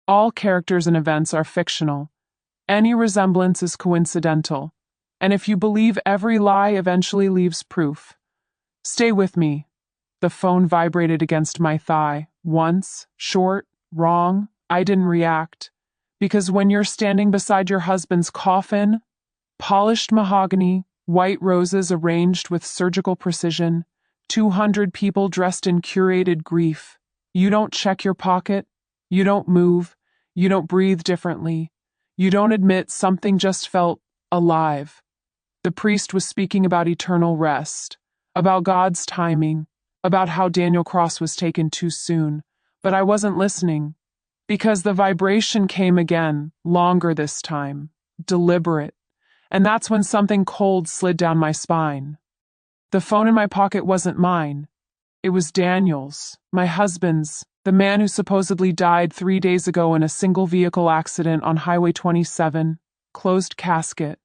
All characters and events are fictional. Any resemblance is coincidental. And if you believe every lie eventually leaves proof. Stay with me. The phone vibrated against my thigh. Once, short, wrong, I didn't react. Because when you're standing beside your husband's coffin, polished mahogany, white roses arranged with surgical precision, 200 people dressed in curated grief, you don't check your pocket, you don't move, you don't breathe differently, you don't admit something just felt alive. The priest was speaking about eternal rest, about God's timing, about how Daniel Cross was taken too soon, but I wasn't listening. Because the vibration came again, longer this time, deliberate, and that's when something cold slid down my spine. The phone in my pocket wasn't mine. It was Daniel's, my husband's, the man who supposedly died 3 days ago in a single-vehicle accident on Highway 27, closed casket.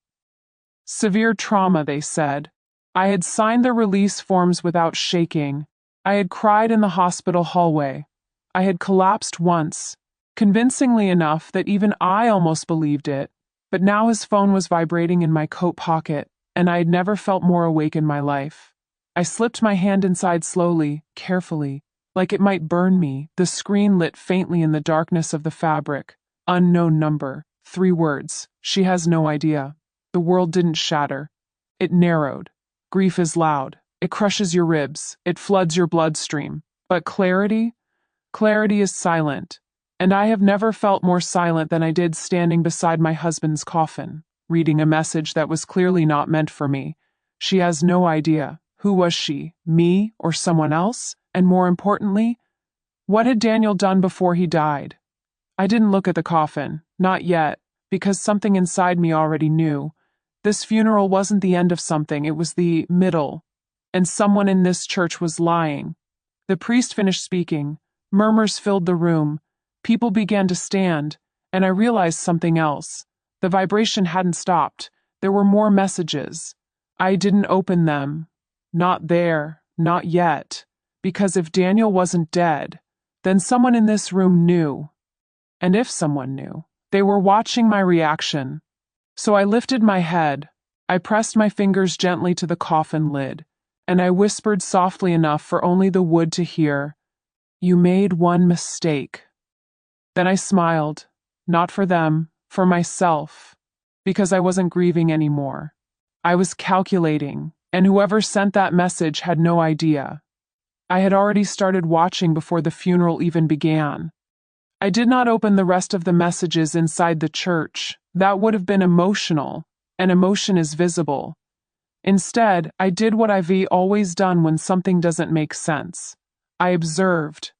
Severe trauma, they said. I had signed the release forms without shaking. I had cried in the hospital hallway. I had collapsed once, convincingly enough that even I almost believed it, but now his phone was vibrating in my coat pocket, and I had never felt more awake in my life. I slipped my hand inside slowly, carefully, like it might burn me. The screen lit faintly in the darkness of the fabric. Unknown number. 3 words. She has no idea. The world didn't shatter. It narrowed. Grief is loud. It crushes your ribs. It floods your bloodstream. But clarity? Clarity is silent. And I have never felt more silent than I did standing beside my husband's coffin, reading a message that was clearly not meant for me. She has no idea. Who was she? Me or someone else? And more importantly, what had Daniel done before he died? I didn't look at the coffin, not yet, because something inside me already knew. This funeral wasn't the end of something, it was the middle. And someone in this church was lying. The priest finished speaking. Murmurs filled the room. People began to stand, and I realized something else. The vibration hadn't stopped. There were more messages. I didn't open them. Not there, not yet. Because if Daniel wasn't dead, then someone in this room knew. And if someone knew, they were watching my reaction. So I lifted my head. I pressed my fingers gently to the coffin lid, and I whispered softly enough for only the wood to hear, "You made one mistake." Then I smiled, not for them, for myself, because I wasn't grieving anymore. I was calculating, and whoever sent that message had no idea. I had already started watching before the funeral even began. I did not open the rest of the messages inside the church. That would have been emotional, and emotion is visible. Instead, I did what I've always done when something doesn't make sense. I observed.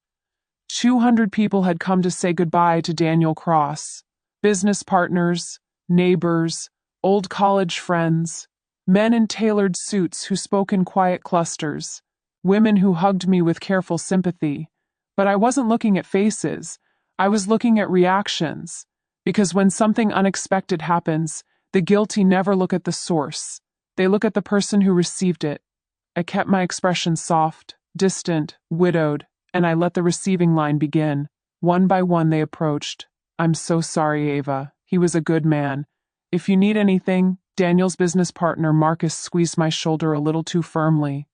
200 people had come to say goodbye to Daniel Cross. Business partners, neighbors, old college friends, men in tailored suits who spoke in quiet clusters, women who hugged me with careful sympathy. But I wasn't looking at faces. I was looking at reactions. Because when something unexpected happens, the guilty never look at the source. They look at the person who received it. I kept my expression soft, distant, widowed, and I let the receiving line begin. One by one they approached. "I'm so sorry, Ava. He was a good man. If you need anything," Daniel's business partner Marcus squeezed my shoulder a little too firmly.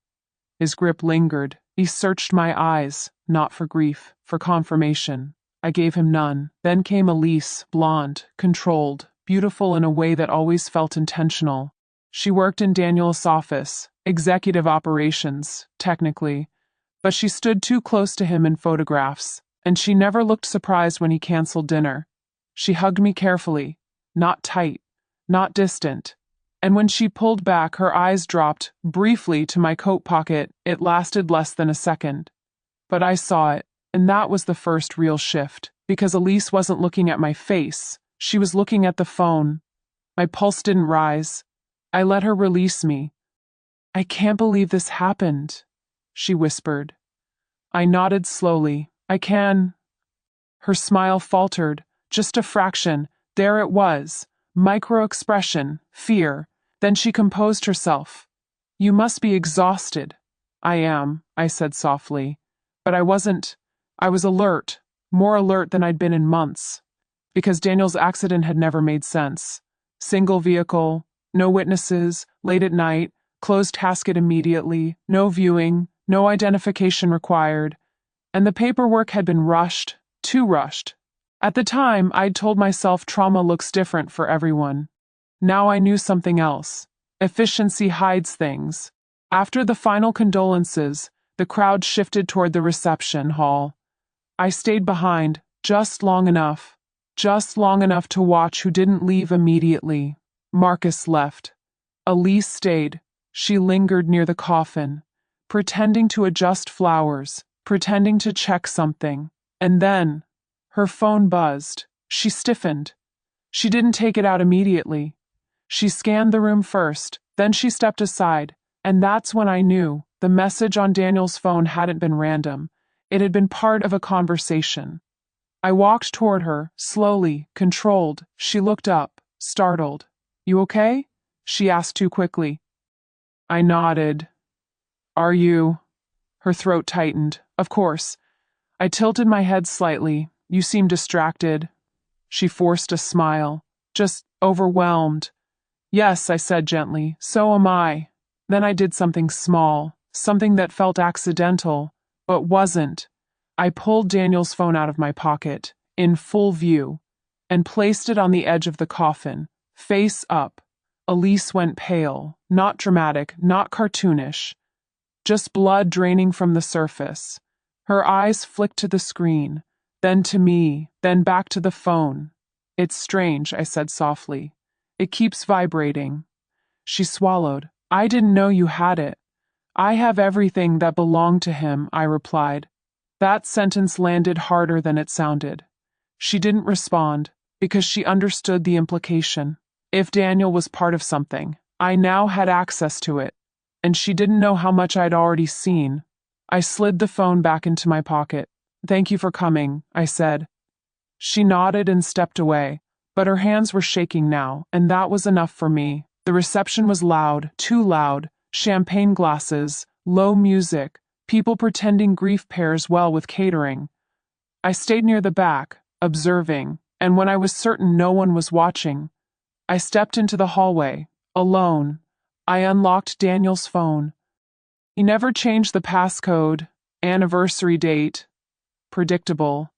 His grip lingered. He searched my eyes, not for grief, for confirmation. I gave him none. Then came Elise, blonde, controlled, beautiful in a way that always felt intentional. She worked in Daniel's office, executive operations, technically, but she stood too close to him in photographs, and she never looked surprised when he canceled dinner. She hugged me carefully, not tight, not distant, and when she pulled back, her eyes dropped briefly to my coat pocket. It lasted less than a second. But I saw it. And that was the first real shift, because Elise wasn't looking at my face. She was looking at the phone. My pulse didn't rise. I let her release me. "I can't believe this happened," she whispered. I nodded slowly. "I can." Her smile faltered, just a fraction. There it was, micro-expression, fear. Then she composed herself. "You must be exhausted." "I am," I said softly. But I wasn't. I was alert, more alert than I'd been in months, because Daniel's accident had never made sense. Single vehicle, no witnesses, late at night, closed casket immediately, no viewing, no identification required, and the paperwork had been rushed, too rushed. At the time, I'd told myself trauma looks different for everyone. Now I knew something else. Efficiency hides things. After the final condolences, the crowd shifted toward the reception hall. I stayed behind, just long enough to watch who didn't leave immediately. Marcus left. Elise stayed. She lingered near the coffin, pretending to adjust flowers, pretending to check something. And then, her phone buzzed. She stiffened. She didn't take it out immediately. She scanned the room first, then she stepped aside, and that's when I knew the message on Daniel's phone hadn't been random. It had been part of a conversation. I walked toward her, slowly, controlled. She looked up, startled. "You okay?" she asked too quickly. I nodded. "Are you?" Her throat tightened. "Of course." I tilted my head slightly. "You seem distracted." She forced a smile. "Just overwhelmed." "Yes," I said gently. "So am I." Then I did something small, something that felt accidental, but wasn't. I pulled Daniel's phone out of my pocket, in full view, and placed it on the edge of the coffin, face up. Elise went pale, not dramatic, not cartoonish, just blood draining from the surface. Her eyes flicked to the screen, then to me, then back to the phone. "It's strange," I said softly. "It keeps vibrating." She swallowed. "I didn't know you had it." "I have everything that belonged to him," I replied. That sentence landed harder than it sounded. She didn't respond, because she understood the implication. If Daniel was part of something, I now had access to it, and she didn't know how much I'd already seen. I slid the phone back into my pocket. "Thank you for coming," I said. She nodded and stepped away, but her hands were shaking now, and that was enough for me. The reception was loud, too loud, champagne glasses, low music, people pretending grief pairs well with catering. I stayed near the back, observing, and when I was certain no one was watching, I stepped into the hallway, alone. I unlocked Daniel's phone. He never changed the passcode, anniversary date. Predictable.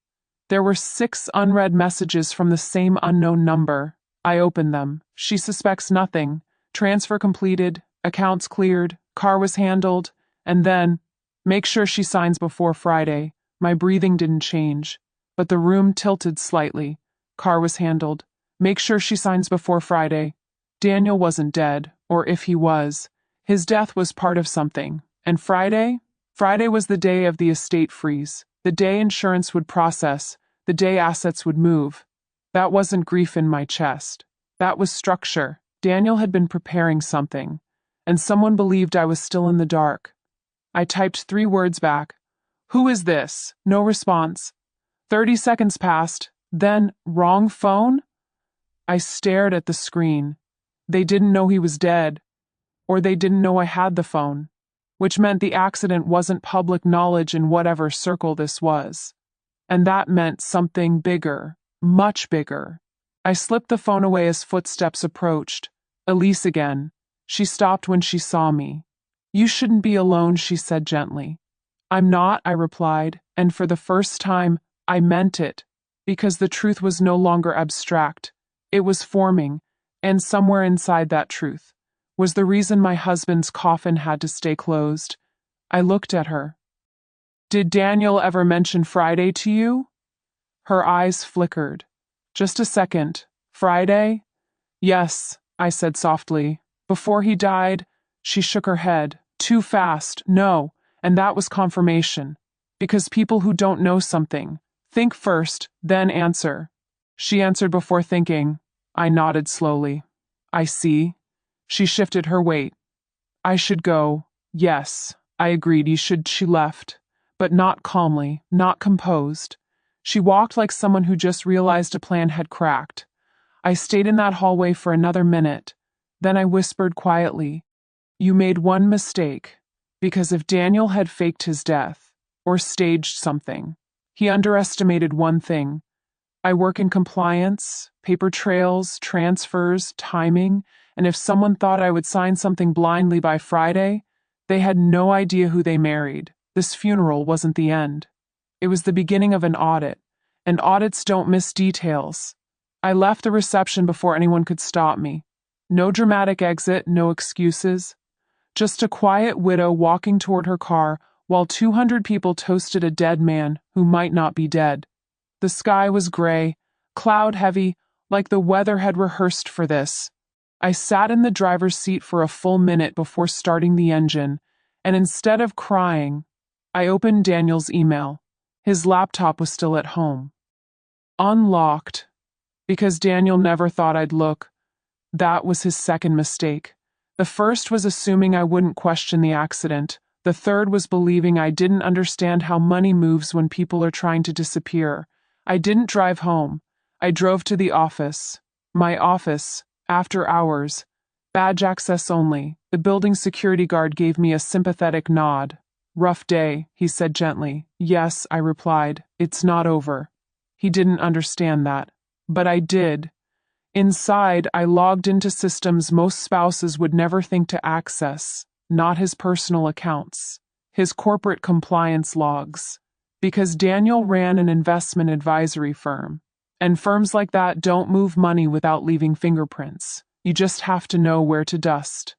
There were 6 unread messages from the same unknown number. I opened them. She suspects nothing. Transfer completed, accounts cleared, car was handled, and then, make sure she signs before Friday. My breathing didn't change, but the room tilted slightly. Car was handled. Make sure she signs before Friday. Daniel wasn't dead, or if he was, his death was part of something. And Friday? Friday was the day of the estate freeze, the day insurance would process, the day assets would move. That wasn't grief in my chest. That was structure. Daniel had been preparing something, and someone believed I was still in the dark. I typed 3 words back. "Who is this?" No response. 30 seconds passed, then, wrong phone? I stared at the screen. They didn't know he was dead, or they didn't know I had the phone, which meant the accident wasn't public knowledge in whatever circle this was. And that meant something bigger, much bigger. I slipped the phone away as footsteps approached. Elise again. She stopped when she saw me. "You shouldn't be alone," she said gently. "I'm not," I replied, and for the first time, I meant it, because the truth was no longer abstract. It was forming, and somewhere inside that truth was the reason my husband's coffin had to stay closed. I looked at her. "Did Daniel ever mention Friday to you?" Her eyes flickered. "Just a second. Friday?" "Yes," I said softly. "Before he died?" She shook her head. "Too fast. No." And that was confirmation. Because people who don't know something think first, then answer. She answered before thinking. I nodded slowly. "I see." She shifted her weight. "I should go." "Yes," I agreed. "You should." She left, but not calmly, not composed. She walked like someone who just realized a plan had cracked. I stayed in that hallway for another minute. Then I whispered quietly, "You made one mistake, because if Daniel had faked his death, or staged something, He underestimated one thing. I work in compliance, paper trails, transfers, timing, and if someone thought I would sign something blindly by Friday, they had no idea who they married. This funeral wasn't the end. It was the beginning of an audit, and audits don't miss details. I left the reception before anyone could stop me. No dramatic exit, no excuses. Just a quiet widow walking toward her car while 200 people toasted a dead man who might not be dead. The sky was gray, cloud-heavy, like the weather had rehearsed for this. I sat in the driver's seat for a full minute before starting the engine, and instead of crying, I opened Daniel's email. His laptop was still at home. Unlocked, because Daniel never thought I'd look. That was his second mistake. The first was assuming I wouldn't question the accident. The third was believing I didn't understand how money moves when people are trying to disappear. I didn't drive home. I drove to the office. My office, after hours. Badge access only. The building security guard gave me a sympathetic nod. Rough day, he said gently. Yes, I replied. It's not over. He didn't understand that. But I did. Inside, I logged into systems most spouses would never think to access, not his personal accounts, his corporate compliance logs, because Daniel ran an investment advisory firm, and firms like that don't move money without leaving fingerprints. You just have to know where to dust.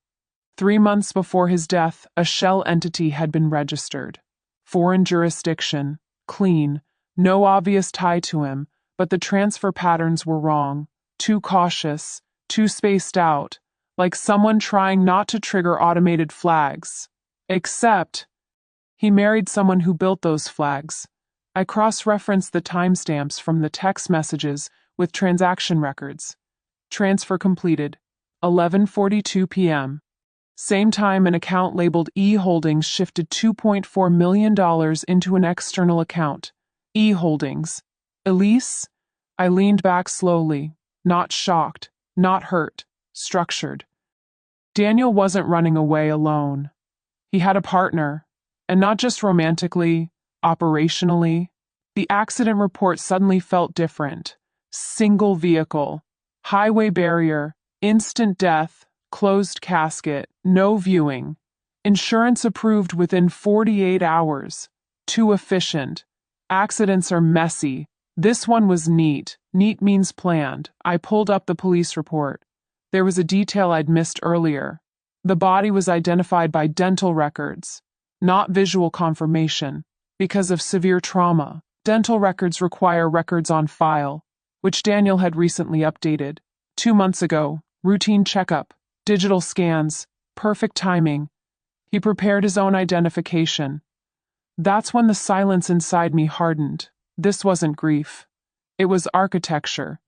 3 months before his death, a shell entity had been registered. Foreign jurisdiction, clean, no obvious tie to him, but the transfer patterns were wrong. Too cautious, too spaced out, like someone trying not to trigger automated flags. Except, he married someone who built those flags. I cross-referenced the timestamps from the text messages with transaction records. Transfer completed. 11:42 p.m. Same time an account labeled E Holdings shifted $2.4 million into an external account. E Holdings. Elise? I leaned back slowly. Not shocked, not hurt, structured. Daniel wasn't running away alone. He had a partner, and not just romantically, operationally. The accident report suddenly felt different. Single vehicle, highway barrier, instant death, closed casket, no viewing. Insurance approved within 48 hours. Too efficient. Accidents are messy. This one was neat. Neat means planned. I pulled up the police report. There was a detail I'd missed earlier. The body was identified by dental records, not visual confirmation, because of severe trauma. Dental records require records on file, which Daniel had recently updated. 2 months ago, routine checkup, digital scans, perfect timing. He prepared his own identification. That's when the silence inside me hardened. This wasn't grief. It was architecture.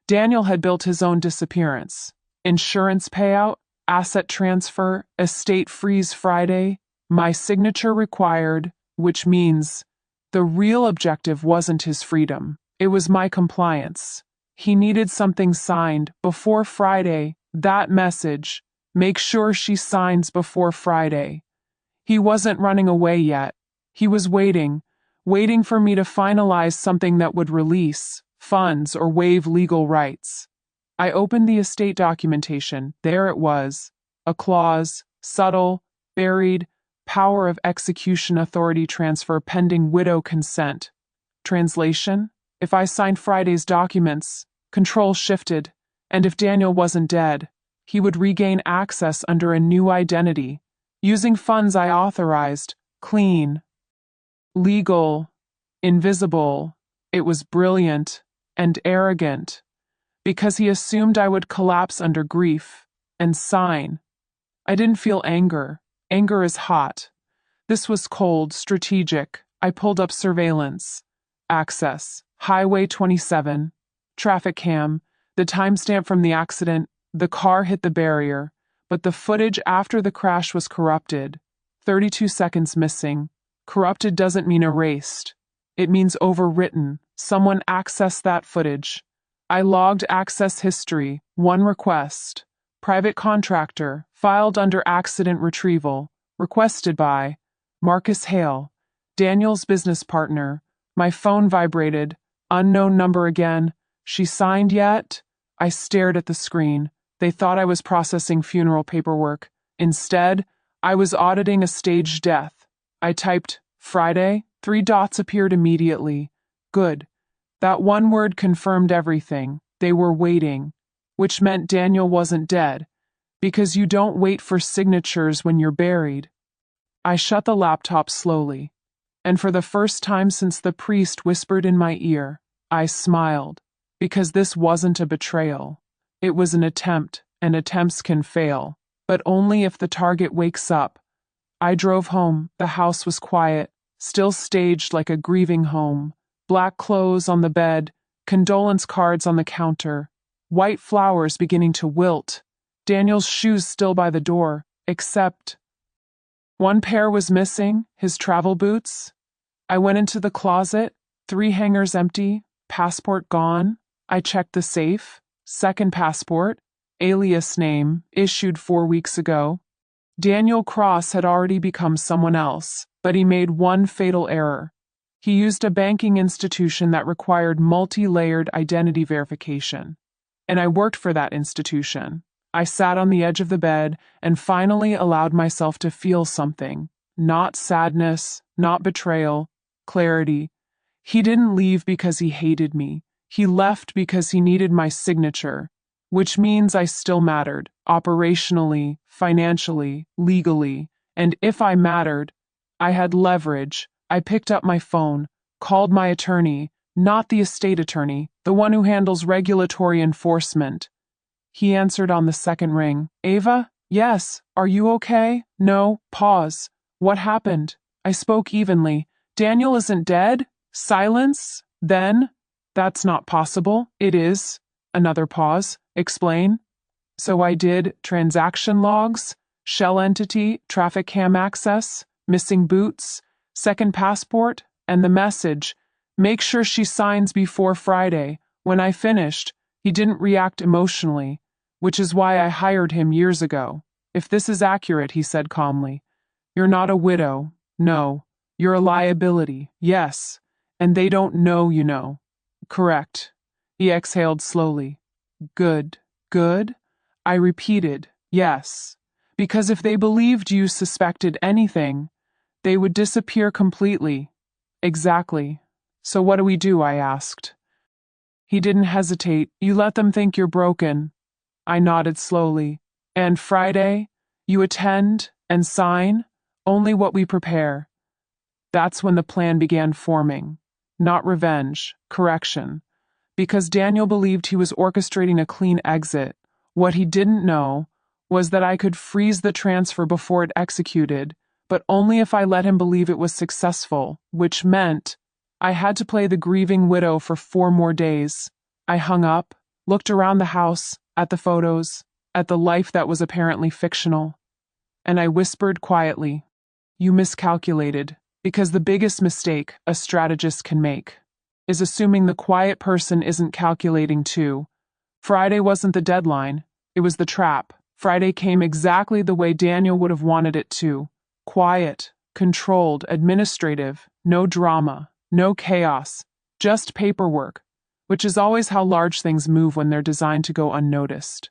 Daniel had built his own disappearance. Insurance payout, asset transfer, estate freeze Friday, my signature required, which means the real objective wasn't his freedom. It was my compliance. He needed something signed before Friday. That message, make sure she signs before Friday. He wasn't running away yet. He was waiting for me to finalize something that would release funds or waive legal rights. I opened the estate documentation. There it was. A clause, subtle, buried, power of execution authority transfer pending widow consent. Translation: if I signed Friday's documents, control shifted, and if Daniel wasn't dead, he would regain access under a new identity, using funds I authorized, clean, legal, invisible. It was brilliant and arrogant, because he assumed I would collapse under grief and sign. I didn't feel anger. Anger is hot. This was cold, strategic. I pulled up surveillance. Access. Highway 27. Traffic cam. The timestamp from the accident. The car hit the barrier, but the footage after the crash was corrupted. 32 seconds missing. Corrupted doesn't mean erased. It means overwritten. Someone accessed that footage. I logged access history. 1 request. Private contractor. Filed under accident retrieval. Requested by Marcus Hale, Daniel's business partner. My phone vibrated. Unknown number again. She signed yet? I stared at the screen. They thought I was processing funeral paperwork. Instead, I was auditing a staged death. I typed, Friday. 3 dots appeared immediately. Good. That one word confirmed everything. They were waiting. Which meant Daniel wasn't dead. Because you don't wait for signatures when you're buried. I shut the laptop slowly. And for the first time since the priest whispered in my ear, I smiled. Because this wasn't a betrayal. It was an attempt, and attempts can fail. But only if the target wakes up. I drove home. The house was quiet, still staged like a grieving home. Black clothes on the bed, condolence cards on the counter, white flowers beginning to wilt, Daniel's shoes still by the door, except one pair was missing, his travel boots. I went into the closet, 3 hangers empty, passport gone. I checked the safe, second passport, alias name, issued 4 weeks ago. Daniel Cross had already become someone else, but he made one fatal error. He used a banking institution that required multi-layered identity verification. And I worked for that institution. I sat on the edge of the bed and finally allowed myself to feel something. Not sadness, not betrayal, clarity. He didn't leave because he hated me. He left because he needed my signature, which means I still mattered, operationally, financially, legally, and if I mattered, I had leverage. I picked up my phone, called my attorney, not the estate attorney, the one who handles regulatory enforcement. He answered on the second ring. Ava? Yes. Are you okay? No. Pause. What happened? I spoke evenly. Daniel isn't dead? Silence? Then? That's not possible. It is. Another pause. Explain. So I did transaction logs, shell entity, traffic cam access, missing boots, second passport, and the message, make sure she signs before Friday. When I finished, he didn't react emotionally, which is why I hired him years ago. If this is accurate, he said calmly, you're not a widow. No. You're a liability. Yes. And they don't know you know. Correct. He exhaled slowly. Good. Good? I repeated, yes. Because if they believed you suspected anything, they would disappear completely. Exactly. So what do we do? I asked. He didn't hesitate. You let them think you're broken. I nodded slowly. And Friday, you attend and sign only what we prepare. That's when the plan began forming. Not revenge, correction. Because Daniel believed he was orchestrating a clean exit. What he didn't know was that I could freeze the transfer before it executed, but only if I let him believe it was successful, which meant I had to play the grieving widow for 4 more days. I hung up, looked around the house, at the photos, at the life that was apparently fictional, and I whispered quietly, you miscalculated, because the biggest mistake a strategist can make is assuming the quiet person isn't calculating too. Friday wasn't the deadline, it was the trap. Friday came exactly the way Daniel would have wanted it to. Quiet, controlled, administrative, no drama, no chaos, just paperwork, which is always how large things move when they're designed to go unnoticed.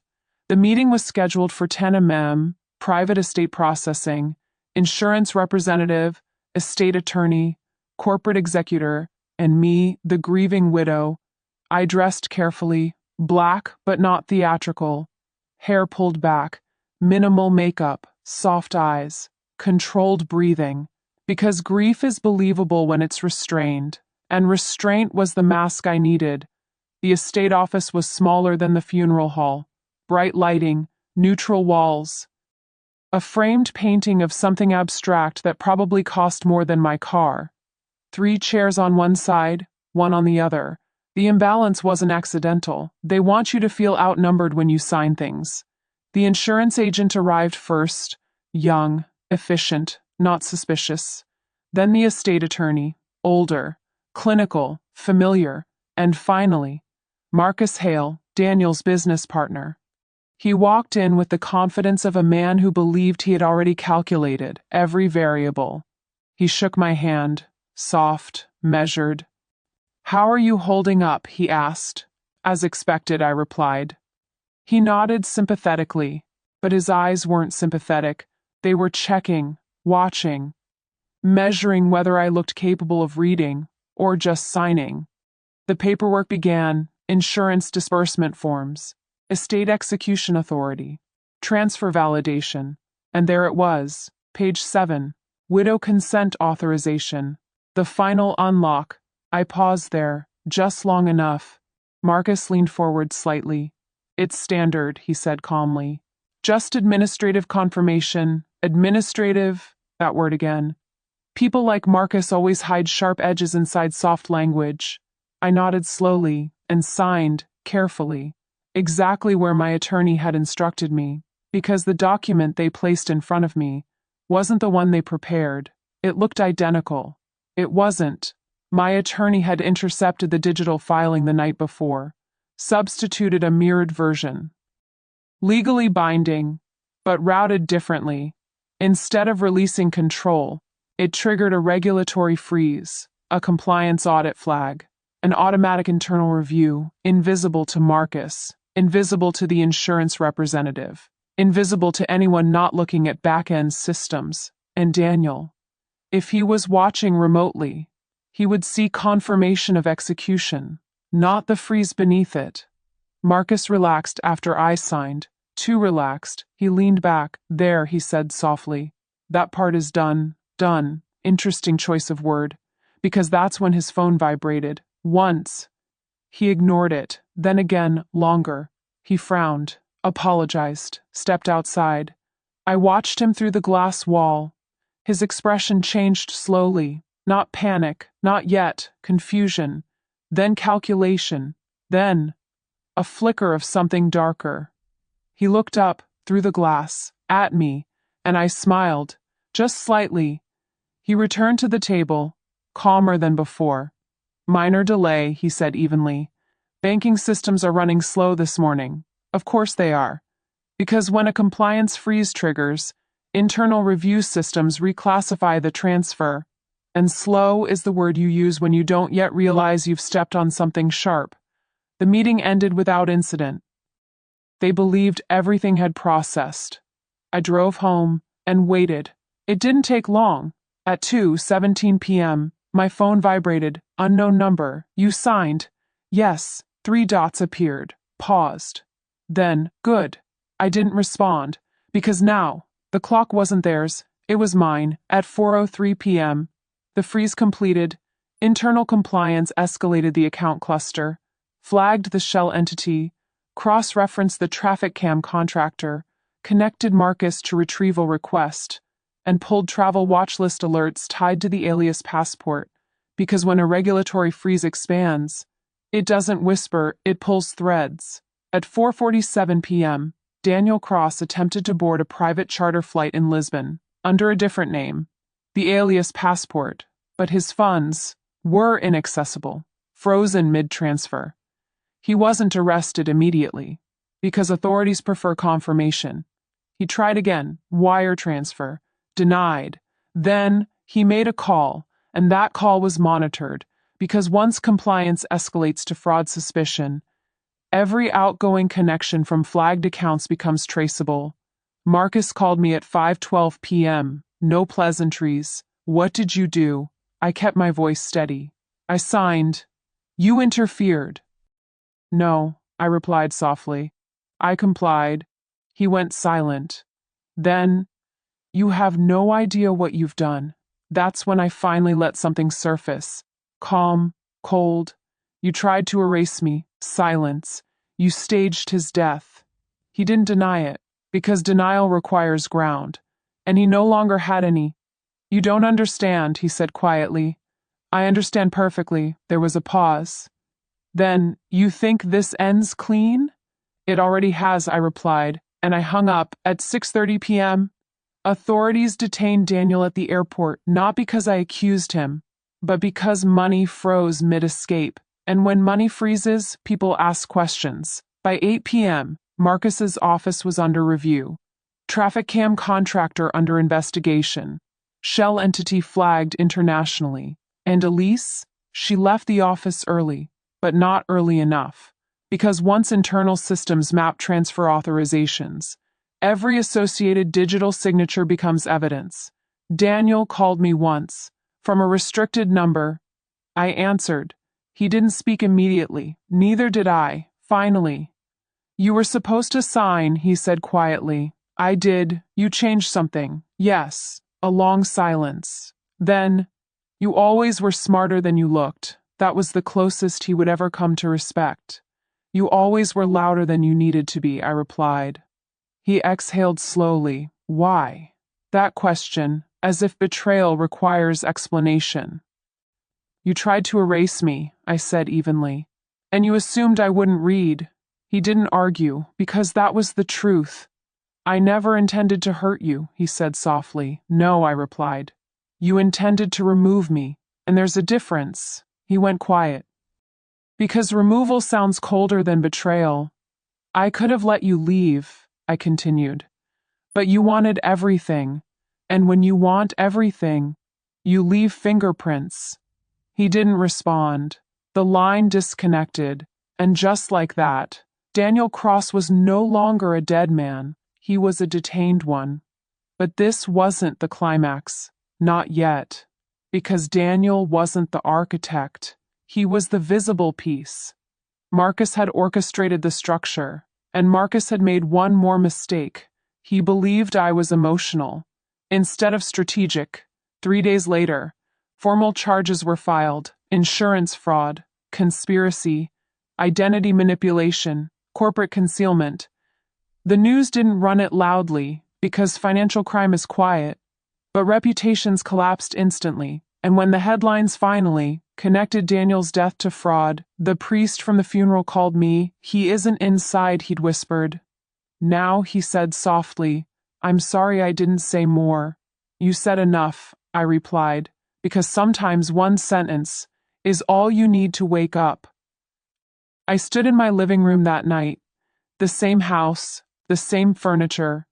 The meeting was scheduled for 10 a.m., private estate processing, insurance representative, estate attorney, corporate executor, and me, the grieving widow. I dressed carefully, black but not theatrical, hair pulled back, minimal makeup, soft eyes, controlled breathing, because grief is believable when it's restrained, and restraint was the mask I needed. The estate office was smaller than the funeral hall, bright lighting, neutral walls, a framed painting of something abstract that probably cost more than my car. 3 chairs on one side, 1 on the other. The imbalance wasn't accidental. They want you to feel outnumbered when you sign things. The insurance agent arrived first, young, efficient, not suspicious. Then the estate attorney, older, clinical, familiar, and finally, Marcus Hale, Daniel's business partner. He walked in with the confidence of a man who believed he had already calculated every variable. He shook my hand, soft, measured, How are you holding up? He asked. As expected, I replied. He nodded sympathetically, but his eyes weren't sympathetic. They were checking, watching, measuring whether I looked capable of reading or just signing. The paperwork began: insurance disbursement forms, estate execution authority, transfer validation, and there it was, page 7, widow consent authorization, the final unlock. I paused there, just long enough. Marcus leaned forward slightly. It's standard, he said calmly. Just administrative confirmation, administrative, that word again. People like Marcus always hide sharp edges inside soft language. I nodded slowly and signed, carefully, exactly where my attorney had instructed me, because the document they placed in front of me wasn't the one they prepared. It looked identical. It wasn't. My attorney had intercepted the digital filing the night before, substituted a mirrored version. Legally binding, but routed differently. Instead of releasing control, it triggered a regulatory freeze, a compliance audit flag, an automatic internal review, invisible to Marcus, invisible to the insurance representative, invisible to anyone not looking at back-end systems. And Daniel, if he was watching remotely, he would see confirmation of execution, not the freeze beneath it. Marcus relaxed after I signed, too relaxed. He leaned back. There, he said softly. That part is done. Done. Interesting choice of word, because that's when his phone vibrated. Once. He ignored it, then again, longer. He frowned, apologized, stepped outside. I watched him through the glass wall. His expression changed slowly. Not panic, not yet, confusion, then calculation, then a flicker of something darker. He looked up, through the glass, at me, and I smiled, just slightly. He returned to the table, calmer than before. Minor delay, he said evenly. Banking systems are running slow this morning. Of course they are. Because when a compliance freeze triggers, internal review systems reclassify the transfer. And slow is the word you use when you don't yet realize you've stepped on something sharp. The meeting ended without incident. They believed everything had processed. I drove home and waited. It didn't take long. At 2:17 p.m., my phone vibrated. Unknown number. You signed. Yes. 3 dots appeared. Paused. Then, good. I didn't respond. Because now, the clock wasn't theirs. It was mine. At 4:03 p.m., the freeze completed. Internal compliance escalated the account cluster, flagged the shell entity, cross-referenced the traffic cam contractor, connected Marcus to retrieval request, and pulled travel watch list alerts tied to the alias passport, because when a regulatory freeze expands, it doesn't whisper, it pulls threads. At 4:47 p.m., Daniel Cross attempted to board a private charter flight in Lisbon, under a different name, the alias passport, but his funds were inaccessible, frozen mid-transfer. He wasn't arrested immediately, because authorities prefer confirmation. He tried again, wire transfer, denied. Then he made a call, and that call was monitored, because once compliance escalates to fraud suspicion, every outgoing connection from flagged accounts becomes traceable. Marcus called me at 5:12 p.m., no pleasantries. What did you do? I kept my voice steady. I signed. You interfered. No, I replied softly. I complied. He went silent. Then, you have no idea what you've done. That's when I finally let something surface. Calm, cold. You tried to erase me. Silence. You staged his death. He didn't deny it, because denial requires ground, and he no longer had any. You don't understand, he said quietly. I understand perfectly. There was a pause. Then, you think this ends clean? It already has, I replied, and I hung up. At 6:30 p.m., authorities detained Daniel at the airport, not because I accused him, but because money froze mid-escape. And when money freezes, people ask questions. By 8 p.m., Marcus's office was under review. Traffic cam contractor under investigation. Shell entity flagged internationally. And Elise? She left the office early, but not early enough, because once internal systems map transfer authorizations, every associated digital signature becomes evidence. Daniel called me once, from a restricted number. I answered. He didn't speak immediately, neither did I. Finally, "You were supposed to sign," he said quietly. "I did. You changed something." "Yes." A long silence. Then, "You always were smarter than you looked." That was the closest he would ever come to respect. "You always were louder than you needed to be," I replied. He exhaled slowly. "Why?" That question, as if betrayal requires explanation. "You tried to erase me," I said evenly. "And you assumed I wouldn't read." He didn't argue, because that was the truth. "I never intended to hurt you," he said softly. "No," I replied. "You intended to remove me, and there's a difference." He went quiet. "Because removal sounds colder than betrayal." "I could have let you leave," I continued. "But you wanted everything, and when you want everything, you leave fingerprints." He didn't respond. The line disconnected, and just like that, Daniel Cross was no longer a dead man. He was a detained one. But this wasn't the climax. Not yet. Because Daniel wasn't the architect. He was the visible piece. Marcus had orchestrated the structure, and Marcus had made one more mistake. He believed I was emotional, instead of strategic. 3 days later, formal charges were filed: insurance fraud, conspiracy, identity manipulation, corporate concealment. The news didn't run it loudly, because financial crime is quiet, but reputations collapsed instantly, and when the headlines finally connected Daniel's death to fraud, the priest from the funeral called me. "He isn't inside," he'd whispered. "Now," he said softly, "I'm sorry I didn't say more." "You said enough," I replied, "because sometimes one sentence is all you need to wake up." I stood in my living room that night. The same house, the same furniture,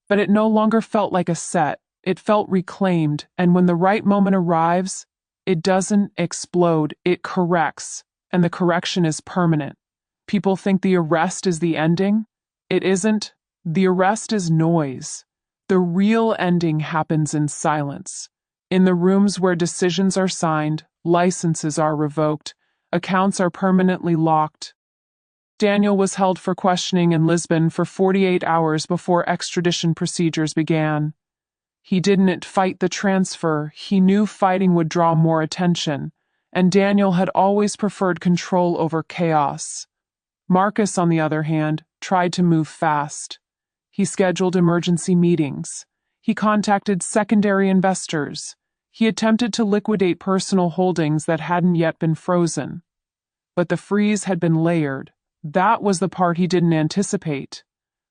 but it no longer felt like a set. It felt reclaimed, and when the right moment arrives, it doesn't explode, it corrects, and the correction is permanent. People think the arrest is the ending. It isn't. The arrest is noise. The real ending happens in silence. In the rooms where decisions are signed, licenses are revoked, accounts are permanently locked. Daniel was held for questioning in Lisbon for 48 hours before extradition procedures began. He didn't fight the transfer. He knew fighting would draw more attention, and Daniel had always preferred control over chaos. Marcus, on the other hand, tried to move fast. He scheduled emergency meetings. He contacted secondary investors. He attempted to liquidate personal holdings that hadn't yet been frozen. But the freeze had been layered. That was the part he didn't anticipate.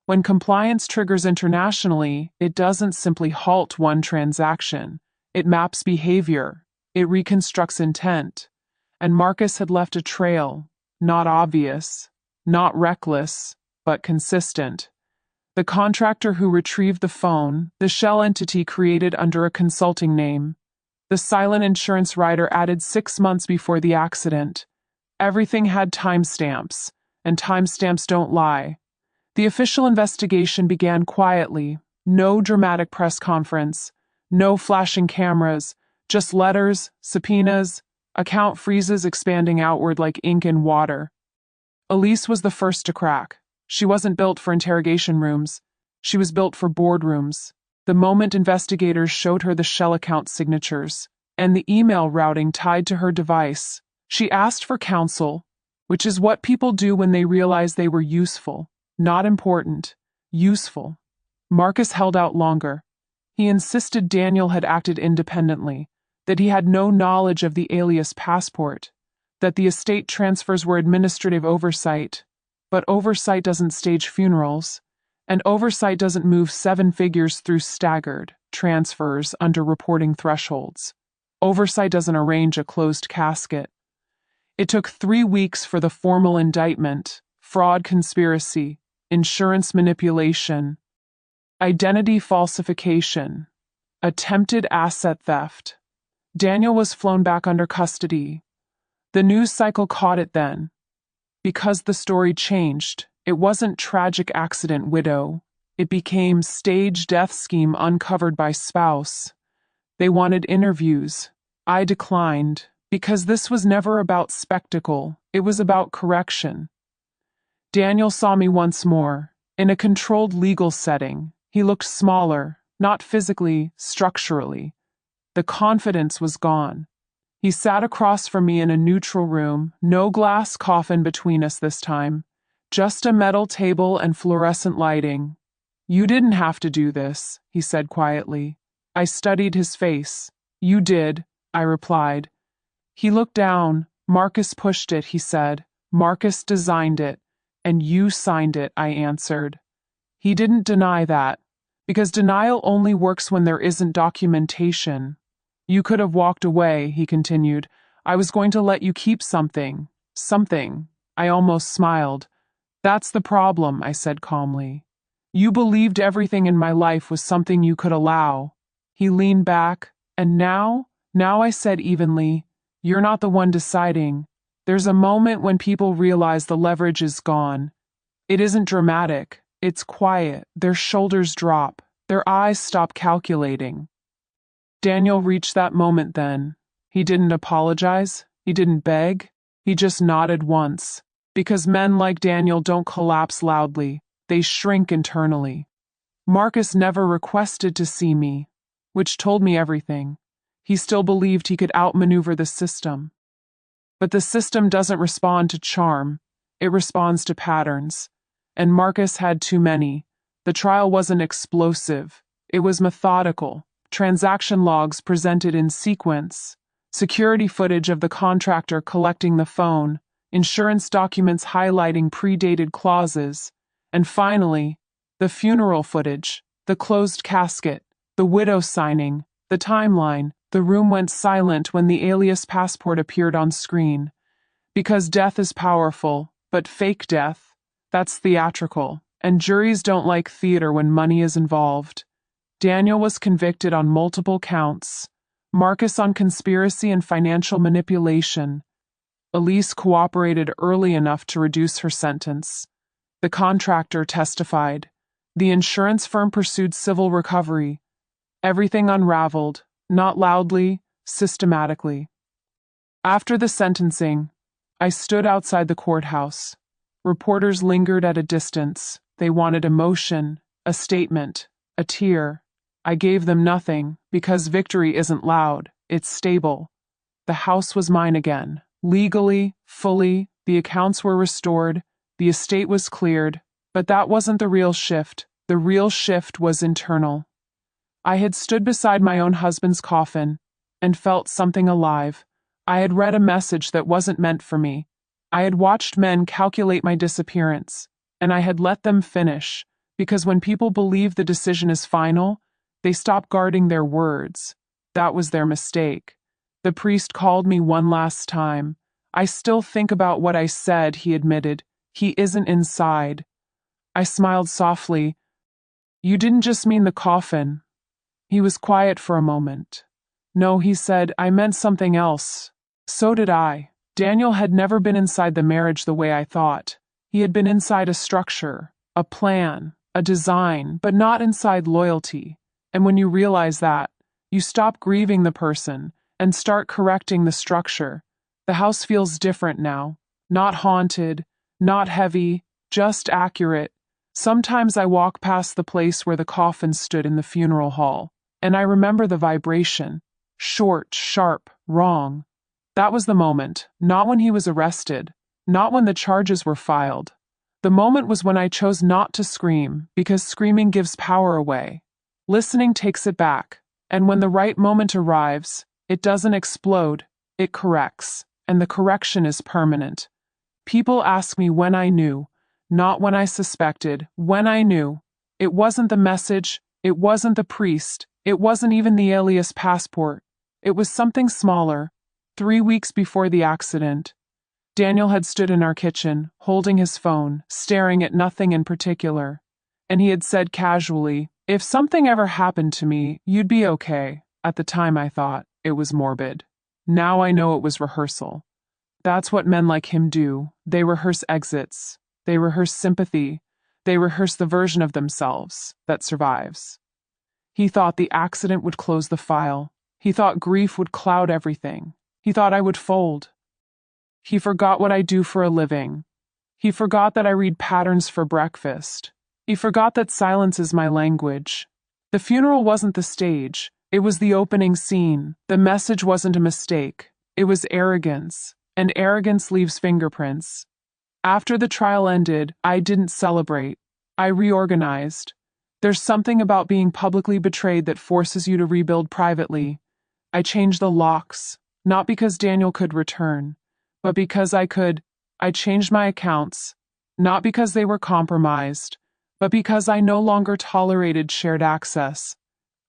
When compliance triggers internationally, it doesn't simply halt one transaction. It maps behavior. It reconstructs intent. And Marcus had left a trail, not obvious, not reckless, but consistent. The contractor who retrieved the phone, the shell entity created under a consulting name. The silent insurance rider added 6 months before the accident. Everything had timestamps, and timestamps don't lie. The official investigation began quietly. No dramatic press conference, no flashing cameras, just letters, subpoenas, account freezes expanding outward like ink in water. Elise was the first to crack. She wasn't built for interrogation rooms. She was built for boardrooms. The moment investigators showed her the shell account signatures and the email routing tied to her device, she asked for counsel, which is what people do when they realize they were useful. Not important. Useful. Marcus held out longer. He insisted Daniel had acted independently, that he had no knowledge of the alias passport, that the estate transfers were administrative oversight. But oversight doesn't stage funerals, and oversight doesn't move 7 figures through staggered transfers under reporting thresholds. Oversight doesn't arrange a closed casket. It took 3 weeks for the formal indictment: fraud, conspiracy, insurance manipulation, identity falsification, attempted asset theft. Daniel was flown back under custody. The news cycle caught it then. Because the story changed, it wasn't tragic accident widow. It became stage death scheme uncovered by spouse. They wanted interviews. I declined, because this was never about spectacle, it was about correction. Daniel saw me once more, in a controlled legal setting. He looked smaller, not physically, structurally. The confidence was gone. He sat across from me in a neutral room, no glass coffin between us this time, just a metal table and fluorescent lighting. "You didn't have to do this," he said quietly. I studied his face. "You did," I replied. He looked down. "Marcus pushed it," he said. "Marcus designed it, and you signed it," I answered. He didn't deny that, because denial only works when there isn't documentation. "You could have walked away," he continued. "I was going to let you keep something." Something. I almost smiled. "That's the problem," I said calmly. "You believed everything in my life was something you could allow." He leaned back. "And now?" "Now," I said evenly, "you're not the one deciding. There's a moment when people realize the leverage is gone. It isn't dramatic. It's quiet. Their shoulders drop. Their eyes stop calculating." Daniel reached that moment then. He didn't apologize. He didn't beg. He just nodded once. Because men like Daniel don't collapse loudly. They shrink internally. Marcus never requested to see me, which told me everything. He still believed he could outmaneuver the system. But the system doesn't respond to charm. It responds to patterns. And Marcus had too many. The trial wasn't explosive. It was methodical. Transaction logs presented in sequence. Security footage of the contractor collecting the phone. Insurance documents highlighting predated clauses. And finally, the funeral footage. The closed casket. The widow signing. The timeline. The room went silent when the alias passport appeared on screen. Because death is powerful, but fake death, that's theatrical, and juries don't like theater when money is involved. Daniel was convicted on multiple counts. Marcus on conspiracy and financial manipulation. Elise cooperated early enough to reduce her sentence. The contractor testified. The insurance firm pursued civil recovery. Everything unraveled. Not loudly, systematically. After the sentencing, I stood outside the courthouse. Reporters lingered at a distance. They wanted emotion, a statement, a tear. I gave them nothing, because victory isn't loud, it's stable. The house was mine again. Legally, fully, the accounts were restored, the estate was cleared, but that wasn't the real shift. The real shift was internal. I had stood beside my own husband's coffin and felt something alive. I had read a message that wasn't meant for me. I had watched men calculate my disappearance, and I had let them finish, because when people believe the decision is final, they stop guarding their words. That was their mistake. The priest called me one last time. "I still think about what I said," he admitted. "He isn't inside." I smiled softly. "You didn't just mean the coffin." He was quiet for a moment. "No," he said, "I meant something else." So did I. Daniel had never been inside the marriage the way I thought. He had been inside a structure, a plan, a design, but not inside loyalty. And when you realize that, you stop grieving the person and start correcting the structure. The house feels different now. Not haunted, not heavy, just accurate. Sometimes I walk past the place where the coffin stood in the funeral hall, and I remember the vibration. Short, sharp, wrong. That was the moment, not when he was arrested, not when the charges were filed. The moment was when I chose not to scream, because screaming gives power away. Listening takes it back, and when the right moment arrives, it doesn't explode, it corrects, and the correction is permanent. People ask me when I knew, not when I suspected, when I knew. It wasn't the message, it wasn't the priest, it wasn't even the alias passport. It was something smaller. 3 weeks before the accident, Daniel had stood in our kitchen, holding his phone, staring at nothing in particular. And he had said casually, "If something ever happened to me, you'd be okay." At the time I thought it was morbid. Now I know it was rehearsal. That's what men like him do. They rehearse exits. They rehearse sympathy. They rehearse the version of themselves that survives. He thought the accident would close the file. He thought grief would cloud everything. He thought I would fold. He forgot what I do for a living. He forgot that I read patterns for breakfast. He forgot that silence is my language. The funeral wasn't the stage. It was the opening scene. The message wasn't a mistake. It was arrogance. And arrogance leaves fingerprints. After the trial ended, I didn't celebrate. I reorganized. There's something about being publicly betrayed that forces you to rebuild privately. I changed the locks, not because Daniel could return, but because I could. I changed my accounts, not because they were compromised, but because I no longer tolerated shared access.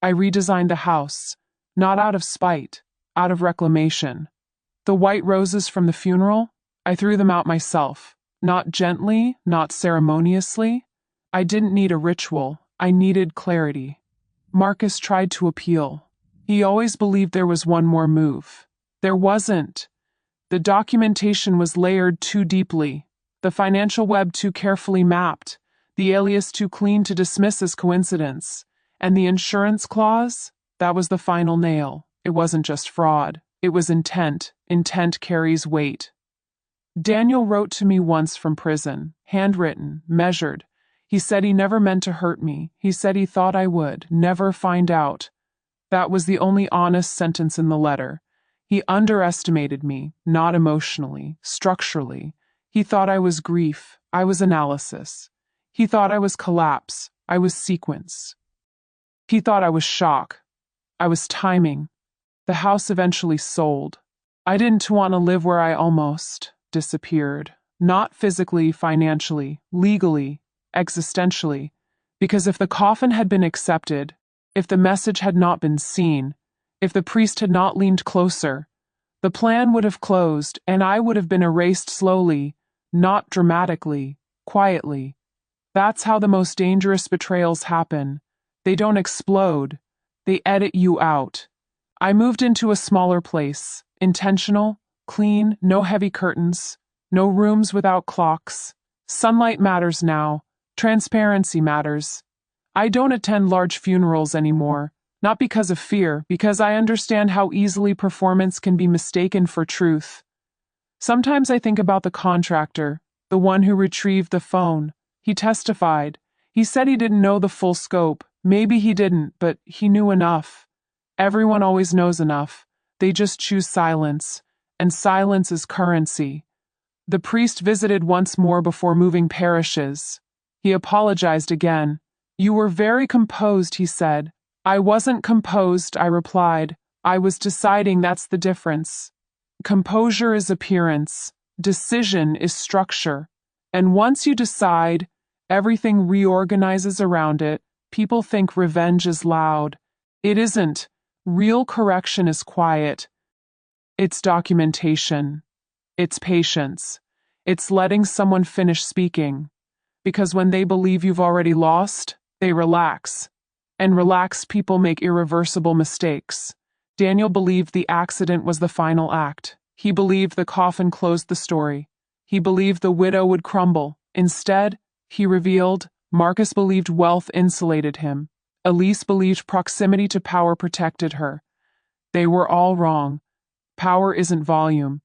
I redesigned the house, not out of spite, out of reclamation. The white roses from the funeral, I threw them out myself, not gently, not ceremoniously. I didn't need a ritual, I needed clarity. Marcus tried to appeal. He always believed there was one more move. There wasn't. The documentation was layered too deeply, the financial web too carefully mapped, the alias too clean to dismiss as coincidence. And the insurance clause? That was the final nail. It wasn't just fraud. It was intent. Intent carries weight. Daniel wrote to me once from prison, handwritten, measured. He said he never meant to hurt me. He said he thought I would never find out. That was the only honest sentence in the letter. He underestimated me, not emotionally, structurally. He thought I was grief. I was analysis. He thought I was collapse. I was sequence. He thought I was shock. I was timing. The house eventually sold. I didn't want to live where I almost disappeared. Not physically, financially, legally, existentially. Because if the coffin had been accepted, if the message had not been seen, if the priest had not leaned closer, the plan would have closed and I would have been erased slowly, not dramatically, quietly. That's how the most dangerous betrayals happen. They don't explode. They edit you out. I moved into a smaller place, intentional, clean, no heavy curtains, no rooms without clocks. Sunlight matters now. Transparency matters. I don't attend large funerals anymore, not because of fear, because I understand how easily performance can be mistaken for truth. Sometimes I think about the contractor, the one who retrieved the phone. He testified. He said he didn't know the full scope. Maybe he didn't, but he knew enough. Everyone always knows enough. They just choose silence, and silence is currency. The priest visited once more before moving parishes. He apologized again. "You were very composed," he said. "I wasn't composed," I replied. "I was deciding, that's the difference. Composure is appearance. Decision is structure. And once you decide, everything reorganizes around it. People think revenge is loud. It isn't. Real correction is quiet. It's documentation. It's patience. It's letting someone finish speaking. Because when they believe you've already lost, they relax. And relaxed people make irreversible mistakes. Daniel believed the accident was the final act. He believed the coffin closed the story. He believed the widow would crumble. Instead, he revealed, Marcus believed wealth insulated him. Elise believed proximity to power protected her. They were all wrong. Power isn't volume.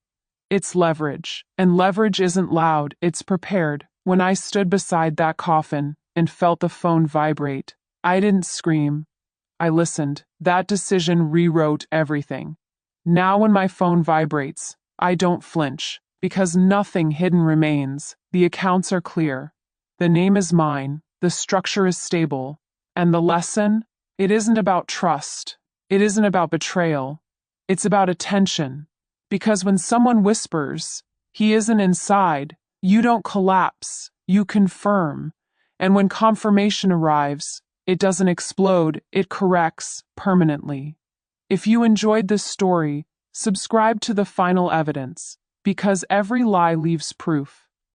It's leverage. And leverage isn't loud, it's prepared. When I stood beside that coffin and felt the phone vibrate, I didn't scream. I listened. That decision rewrote everything. Now when my phone vibrates, I don't flinch, because nothing hidden remains. The accounts are clear. The name is mine. The structure is stable. And the lesson? It isn't about trust. It isn't about betrayal. It's about attention. Because when someone whispers, he isn't inside, you don't collapse. You confirm. And when confirmation arrives, it doesn't explode, it corrects permanently. If you enjoyed this story, subscribe to The Final Evidence, because every lie leaves proof.